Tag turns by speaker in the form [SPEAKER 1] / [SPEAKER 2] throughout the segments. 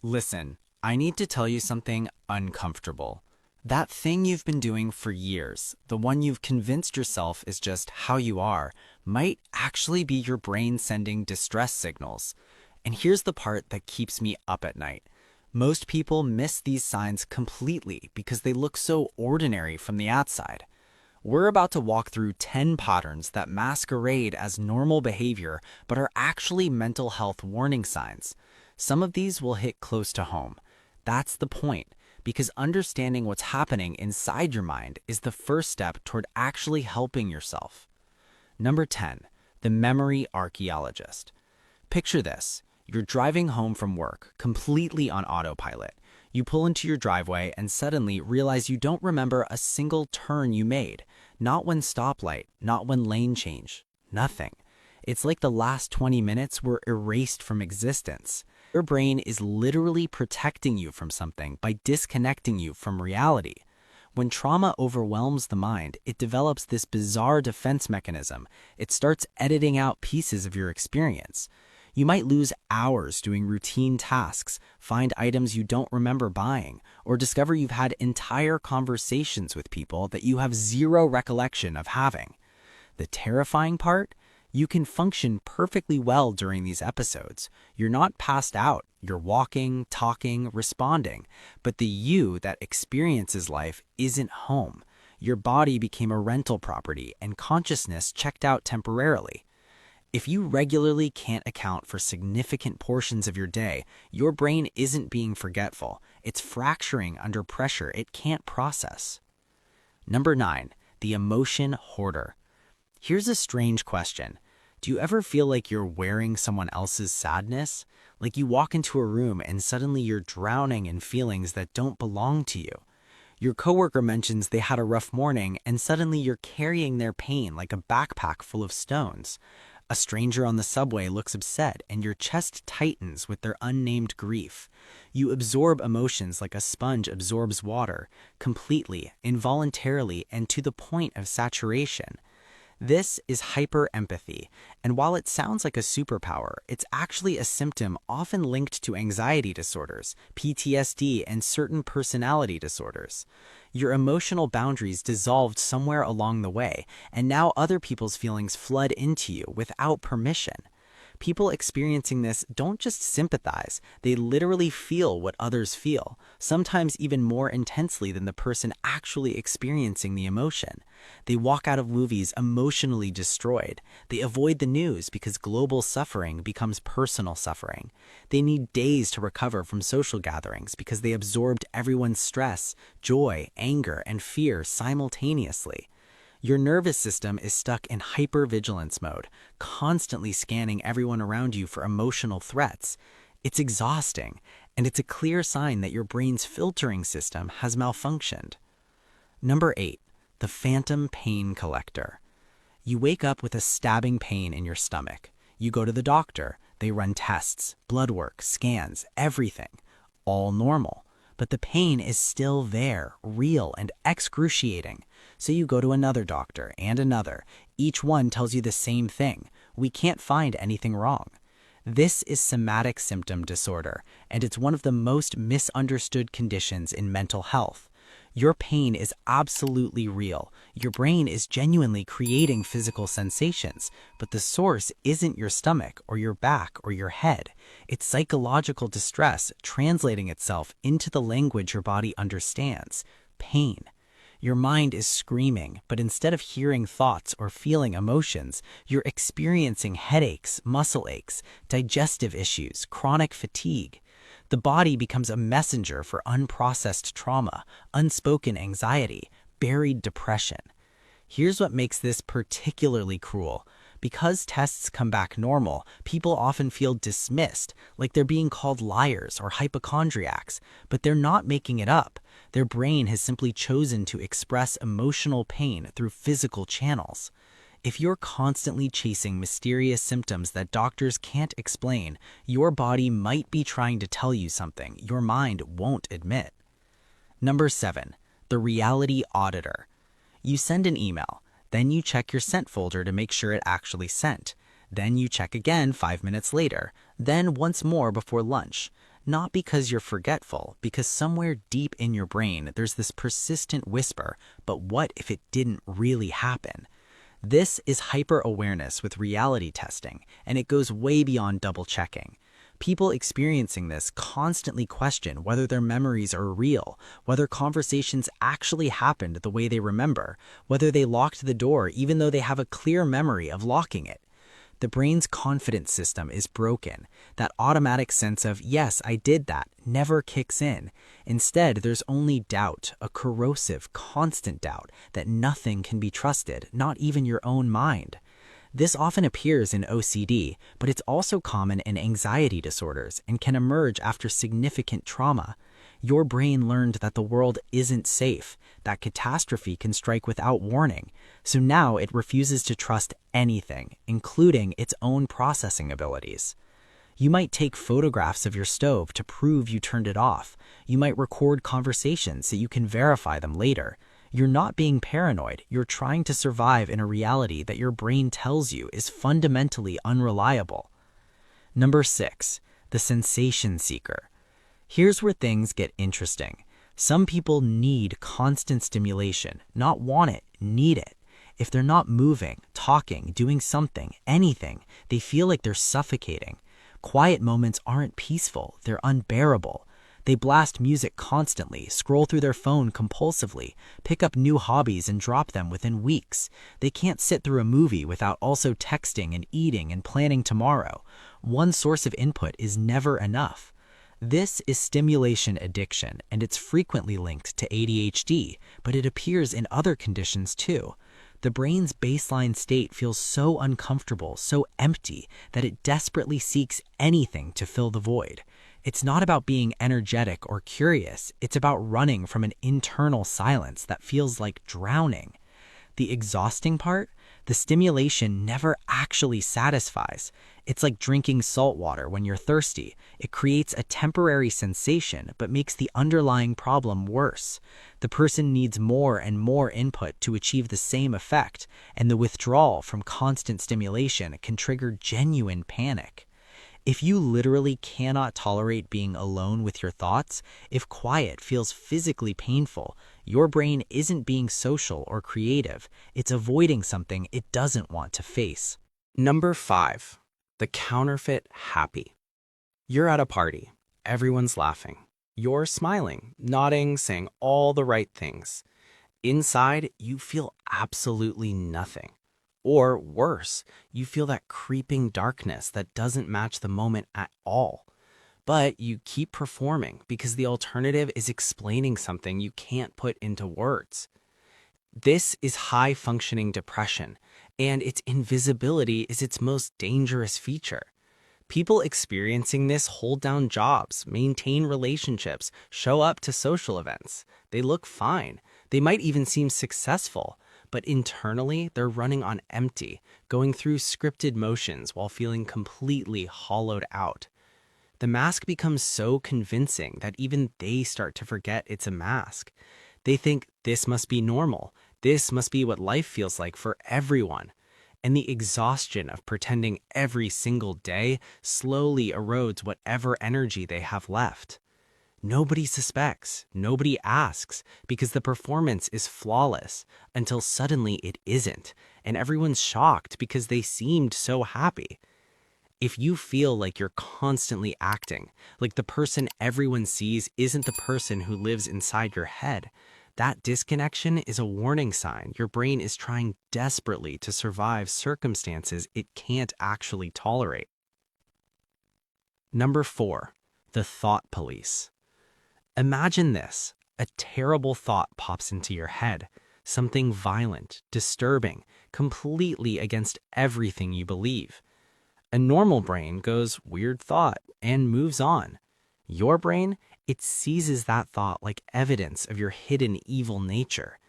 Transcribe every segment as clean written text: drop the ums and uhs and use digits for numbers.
[SPEAKER 1] Listen, I need to tell you something uncomfortable. That thing you've been doing for years, the one you've convinced yourself is just how you are, might actually be your brain sending distress signals. And here's the part that keeps me up at night. Most people miss these signs completely because they look so ordinary from the outside. We're about to walk through 10 patterns that masquerade as normal behavior but are actually mental health warning signs. Some of these will hit close to home. That's the point, because understanding what's happening inside your mind is the first step toward actually helping yourself. Number 10, the memory archaeologist. Picture this. You're driving home from work, completely on autopilot. You pull into your driveway and suddenly realize you don't remember a single turn you made. Not one stoplight, not one lane change, nothing. It's like the last 20 minutes were erased from existence. Your brain is literally protecting you from something by disconnecting you from reality. When trauma overwhelms the mind, it develops this bizarre defense mechanism. It starts editing out pieces of your experience. You might lose hours doing routine tasks, find items you don't remember buying, or discover you've had entire conversations with people that you have zero recollection of having. The terrifying part? You can function perfectly well during these episodes. You're not passed out. You're walking, talking, responding. But the you that experiences life isn't home. Your body became a rental property, and consciousness checked out temporarily. If you regularly can't account for significant portions of your day, your brain isn't being forgetful. It's fracturing under pressure it can't process. Number 9, the emotion hoarder. Here's a strange question. Do you ever feel like you're wearing someone else's sadness? Like you walk into a room and suddenly you're drowning in feelings that don't belong to you. Your coworker mentions they had a rough morning and suddenly you're carrying their pain like a backpack full of stones. A stranger on the subway looks upset and your chest tightens with their unnamed grief. You absorb emotions like a sponge absorbs water, completely, involuntarily, and to the point of saturation. This is hyperempathy, and while it sounds like a superpower, it's actually a symptom often linked to anxiety disorders, PTSD, and certain personality disorders. Your emotional boundaries dissolved somewhere along the way, and now other people's feelings flood into you without permission. People experiencing this don't just sympathize, they literally feel what others feel, sometimes even more intensely than the person actually experiencing the emotion. They walk out of movies emotionally destroyed. They avoid the news because global suffering becomes personal suffering. They need days to recover from social gatherings because they absorbed everyone's stress, joy, anger, and fear simultaneously. Your nervous system is stuck in hypervigilance mode, constantly scanning everyone around you for emotional threats. It's exhausting, and it's a clear sign that your brain's filtering system has malfunctioned. Number 8, the phantom pain collector. You wake up with a stabbing pain in your stomach. You go to the doctor. They run tests, blood work, scans, everything. All normal. But the pain is still there, real and excruciating. So you go to another doctor and another. Each one tells you the same thing. We can't find anything wrong. This is somatic symptom disorder, and it's one of the most misunderstood conditions in mental health. Your pain is absolutely real. Your brain is genuinely creating physical sensations, but the source isn't your stomach or your back or your head. It's psychological distress translating itself into the language your body understands: pain. Your mind is screaming, but instead of hearing thoughts or feeling emotions, you're experiencing headaches, muscle aches, digestive issues, chronic fatigue. The body becomes a messenger for unprocessed trauma, unspoken anxiety, buried depression. Here's what makes this particularly cruel. Because tests come back normal, people often feel dismissed, like they're being called liars or hypochondriacs, but they're not making it up. Their brain has simply chosen to express emotional pain through physical channels. If you're constantly chasing mysterious symptoms that doctors can't explain, your body might be trying to tell you something your mind won't admit. Number 7, the reality auditor. You send an email. Then you check your sent folder to make sure it actually sent. Then you check again 5 minutes later. Then once more before lunch. Not because you're forgetful, because somewhere deep in your brain there's this persistent whisper, but what if it didn't really happen? This is hyper-awareness with reality testing, and it goes way beyond double-checking. People experiencing this constantly question whether their memories are real, whether conversations actually happened the way they remember, whether they locked the door even though they have a clear memory of locking it. The brain's confidence system is broken. That automatic sense of, yes, I did that, never kicks in. Instead, there's only doubt, a corrosive, constant doubt that nothing can be trusted, not even your own mind. This often appears in OCD, but it's also common in anxiety disorders and can emerge after significant trauma. Your brain learned that the world isn't safe, that catastrophe can strike without warning, so now it refuses to trust anything, including its own processing abilities. You might take photographs of your stove to prove you turned it off. You might record conversations so you can verify them later. You're not being paranoid, you're trying to survive in a reality that your brain tells you is fundamentally unreliable. Number 6, the sensation seeker. Here's where things get interesting. Some people need constant stimulation, not want it, need it. If they're not moving, talking, doing something, anything, they feel like they're suffocating. Quiet moments aren't peaceful, they're unbearable. They blast music constantly, scroll through their phone compulsively, pick up new hobbies and drop them within weeks. They can't sit through a movie without also texting and eating and planning tomorrow. One source of input is never enough. This is stimulation addiction, and it's frequently linked to ADHD, but it appears in other conditions too. The brain's baseline state feels so uncomfortable, so empty, that it desperately seeks anything to fill the void. It's not about being energetic or curious, it's about running from an internal silence that feels like drowning. The exhausting part? The stimulation never actually satisfies. It's like drinking salt water when you're thirsty. It creates a temporary sensation, but makes the underlying problem worse. The person needs more and more input to achieve the same effect, and the withdrawal from constant stimulation can trigger genuine panic. If you literally cannot tolerate being alone with your thoughts, if quiet feels physically painful, your brain isn't being social or creative. It's avoiding something it doesn't want to face. Number 5, the counterfeit happy. You're at a party. Everyone's laughing. You're smiling, nodding, saying all the right things. Inside, you feel absolutely nothing. Or worse, you feel that creeping darkness that doesn't match the moment at all. But you keep performing because the alternative is explaining something you can't put into words. This is high-functioning depression, and its invisibility is its most dangerous feature. People experiencing this hold down jobs, maintain relationships, show up to social events. They look fine. They might even seem successful. But internally, they're running on empty, going through scripted motions while feeling completely hollowed out. The mask becomes so convincing that even they start to forget it's a mask. They think this must be normal. This must be what life feels like for everyone. And the exhaustion of pretending every single day slowly erodes whatever energy they have left. Nobody suspects, nobody asks, because the performance is flawless, until suddenly it isn't, and everyone's shocked because they seemed so happy. If you feel like you're constantly acting, like the person everyone sees isn't the person who lives inside your head, that disconnection is a warning sign your brain is trying desperately to survive circumstances it can't actually tolerate. Number 4, the thought police. Imagine this. A terrible thought pops into your head. Something violent, disturbing, completely against everything you believe. A normal brain goes, weird thought, and moves on. Your brain, it seizes that thought like evidence of your hidden evil nature.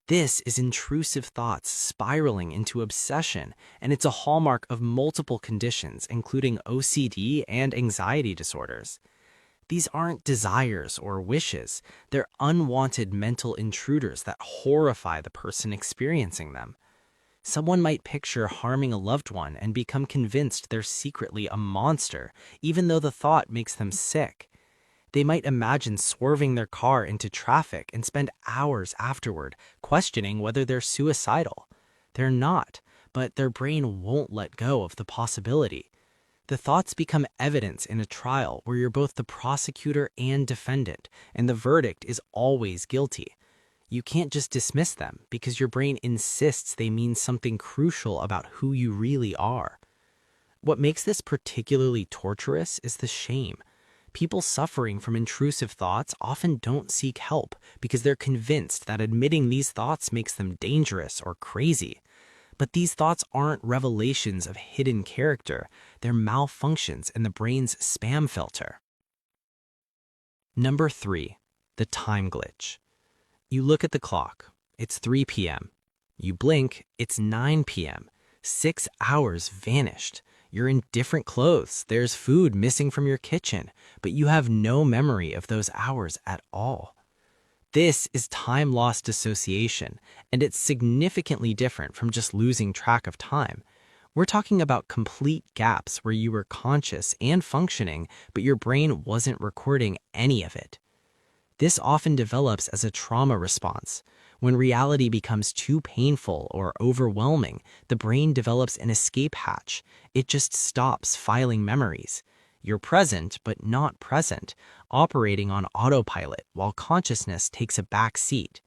[SPEAKER 1] This is intrusive thoughts spiraling into obsession, and it's a hallmark of multiple conditions, including OCD and anxiety disorders. These aren't desires or wishes. They're unwanted mental intruders that horrify the person experiencing them. Someone might picture harming a loved one and become convinced they're secretly a monster, even though the thought makes them sick. They might imagine swerving their car into traffic and spend hours afterward questioning whether they're suicidal. They're not, but their brain won't let go of the possibility. The thoughts become evidence in a trial where you're both the prosecutor and defendant, and the verdict is always guilty. You can't just dismiss them because your brain insists they mean something crucial about who you really are. What makes this particularly torturous is the shame. People suffering from intrusive thoughts often don't seek help because they're convinced that admitting these thoughts makes them dangerous or crazy. But these thoughts aren't revelations of hidden character, they're malfunctions in the brain's spam filter. Number 3, the time glitch. You look at the clock, it's 3 p.m. You blink, it's 9 p.m. 6 hours vanished. You're in different clothes, there's food missing from your kitchen, but you have no memory of those hours at all. This is time loss dissociation, and it's significantly different from just losing track of time. We're talking about complete gaps where you were conscious and functioning, but your brain wasn't recording any of it. This often develops as a trauma response. When reality becomes too painful or overwhelming, the brain develops an escape hatch. It just stops filing memories. You're present, but not present, operating on autopilot while consciousness takes a back seat.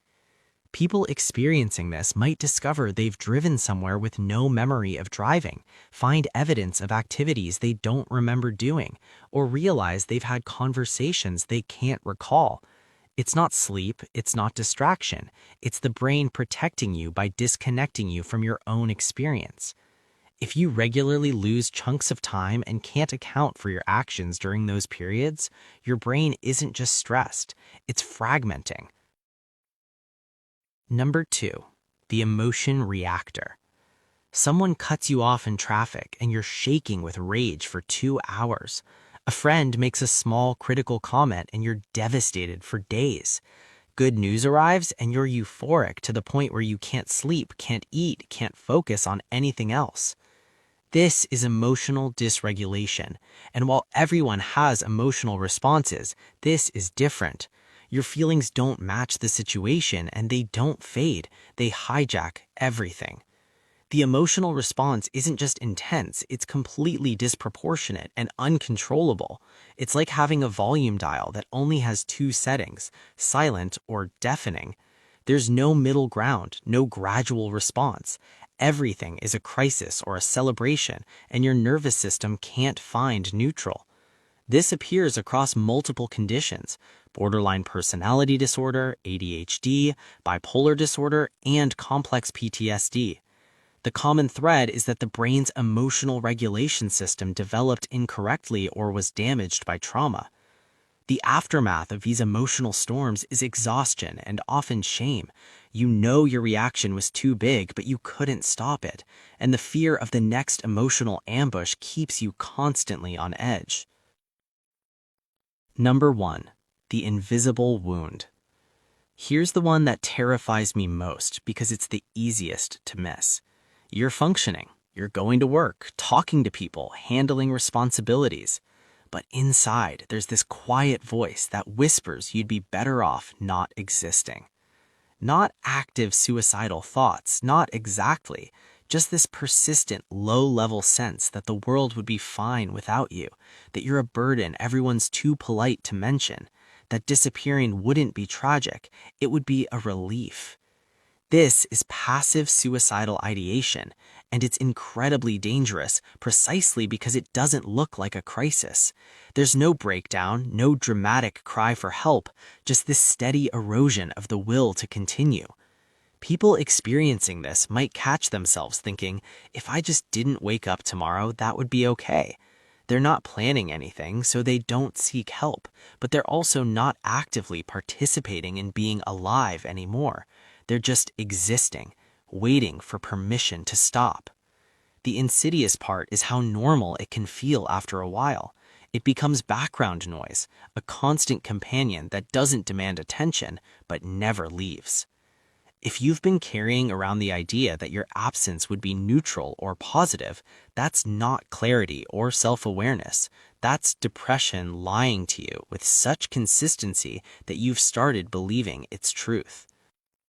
[SPEAKER 1] People experiencing this might discover they've driven somewhere with no memory of driving, find evidence of activities they don't remember doing, or realize they've had conversations they can't recall. It's not sleep, it's not distraction. It's the brain protecting you by disconnecting you from your own experience. If you regularly lose chunks of time and can't account for your actions during those periods, your brain isn't just stressed, it's fragmenting. Number 2, the emotion reactor. Someone cuts you off in traffic and you're shaking with rage for 2 hours. A friend makes a small critical comment and you're devastated for days. Good news arrives and you're euphoric to the point where you can't sleep, can't eat, can't focus on anything else. This is emotional dysregulation, and while everyone has emotional responses, this is different. Your feelings don't match the situation and they don't fade, they hijack everything. The emotional response isn't just intense, it's completely disproportionate and uncontrollable. It's like having a volume dial that only has 2 settings, silent or deafening. There's no middle ground, no gradual response. Everything is a crisis or a celebration, and your nervous system can't find neutral. This appears across multiple conditions: borderline personality disorder, ADHD, bipolar disorder, and complex PTSD. The common thread is that the brain's emotional regulation system developed incorrectly or was damaged by trauma. The aftermath of these emotional storms is exhaustion and often shame. You know your reaction was too big, but you couldn't stop it, and the fear of the next emotional ambush keeps you constantly on edge. Number 1, the invisible wound. Here's the one that terrifies me most because it's the easiest to miss. You're functioning, you're going to work, talking to people, handling responsibilities. But inside, there's this quiet voice that whispers you'd be better off not existing. Not active suicidal thoughts, not exactly, just this persistent low-level sense that the world would be fine without you, that you're a burden everyone's too polite to mention, that disappearing wouldn't be tragic, it would be a relief. This is passive suicidal ideation, and it's incredibly dangerous precisely because it doesn't look like a crisis. There's no breakdown, no dramatic cry for help, just this steady erosion of the will to continue. People experiencing this might catch themselves thinking, if I just didn't wake up tomorrow, that would be okay. They're not planning anything, so they don't seek help, but they're also not actively participating in being alive anymore. They're just existing, waiting for permission to stop. The insidious part is how normal it can feel after a while. It becomes background noise, a constant companion that doesn't demand attention, but never leaves. If you've been carrying around the idea that your absence would be neutral or positive, that's not clarity or self-awareness. That's depression lying to you with such consistency that you've started believing it's truth.